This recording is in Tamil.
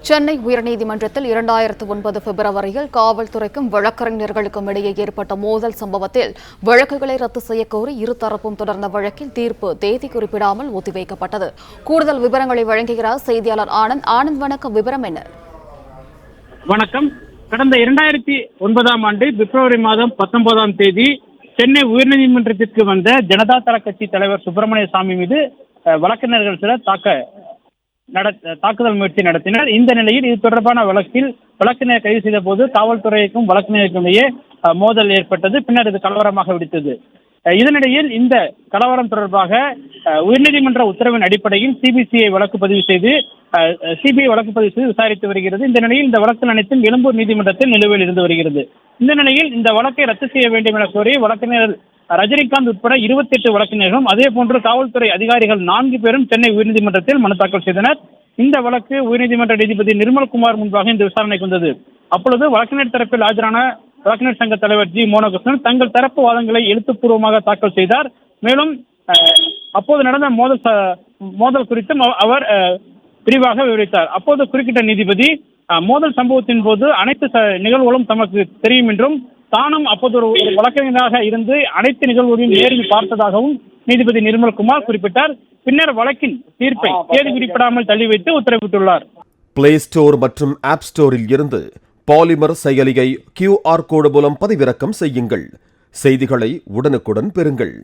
சென்னை உயர்நீதிமன்றத்தில் 2009 பிப்ரவரியில் காவல்துறைக்கும் வழக்கறிஞர்களுக்கும் இடையே ஏற்பட்ட மோதல் சம்பவத்தில் வழக்குகளை ரத்து செய்யக்கோரி இருதரப்பும் தொடர்ந்த வழக்கில் தீர்ப்பு தேதி குறிப்பிடாமல் ஒத்திவைக்கப்பட்டது. கூடுதல் விவரங்களை வழங்குகிறார் செய்தியாளர் ஆனந்த். ஆனந்த், வணக்கம். விவரம் என்ன? வணக்கம். கடந்த 2009ஆம் ஆண்டு பிப்ரவரி மாதம் 19ஆம் தேதி சென்னை உயர்நீதிமன்றத்திற்கு வந்த ஜனதா தள கட்சி தலைவர் சுப்பிரமணிய சாமி மீது வழக்கறிஞர்கள் சிலர் தாக்குதல் முயற்சி நடத்தினர். இந்த நிலையில் இது தொடர்பான வழக்கில் வழக்கறிஞர் கைது செய்த போது காவல்துறைக்கும் வழக்கறிஞருக்கும் இடையே மோதல் ஏற்பட்டது. பின்னர் இது கலவரமாக வெடித்தது. இதனிடையில் இந்த கலவரம் தொடர்பாக உயர்நீதிமன்ற உத்தரவின் அடிப்படையில் சிபிஐ வழக்கு பதிவு செய்து விசாரித்து வருகிறது. இந்த நிலையில் இந்த வழக்கு அனைத்தும் எழும்பூர் நீதிமன்றத்தில் நிலுவையில் இருந்து வருகிறது. இந்த நிலையில் இந்த வழக்கை ரத்து செய்ய வேண்டும் என கோரி வழக்கறிஞர் ரஜினிகாந்த் உட்பட 28 வழக்கறிஞர்களும் அதே போன்று காவல்துறை அதிகாரிகள் 4 பேரும் சென்னை உயர்நீதிமன்றத்தில் மனு தாக்கல் செய்தனர். இந்த வழக்கு உயர்நீதிமன்ற நீதிபதி நிர்மல்குமார் முன்பாக இந்த விசாரணைக்கு வந்தது. அப்பொழுது வழக்கறிஞர் தரப்பில் ஆஜரான வழக்கறிஞர் சங்க தலைவர் ஜி மோனகிருஷ்ணன் தங்கள் தரப்பு வாதங்களை எழுத்துப்பூர்வமாக தாக்கல் செய்தார். மேலும் அப்போது நடந்த மோதல் குறித்தும் அவர் விரிவாக விவரித்தார். அப்போது குறுக்கிட்ட நீதிபதி மோதல் சம்பவத்தின் போது அனைத்து நிகழ்வுகளும் தமக்கு தெரியும் என்றும் தானும் அப்போது ஒரு வழக்கறிஞராக இருந்து அனைத்து நிகழ்வுகளையும் நேரில் பார்த்ததாகவும் நீதிபதி நிர்மல்குமார் குறிப்பிட்டார். பின்னர் வழக்கின் தீர்ப்பை தேதி குறிப்பிடாமல் தள்ளி வைத்து உத்தரவிட்டுள்ளார். பிளே ஸ்டோர் மற்றும் ஆப் ஸ்டோரில் இருந்து பாலிமர் செயலியை QR கோடு மூலம் பதிவிறக்கம் செய்யுங்கள். செய்திகளை உடனுக்குடன் பெறுங்கள்.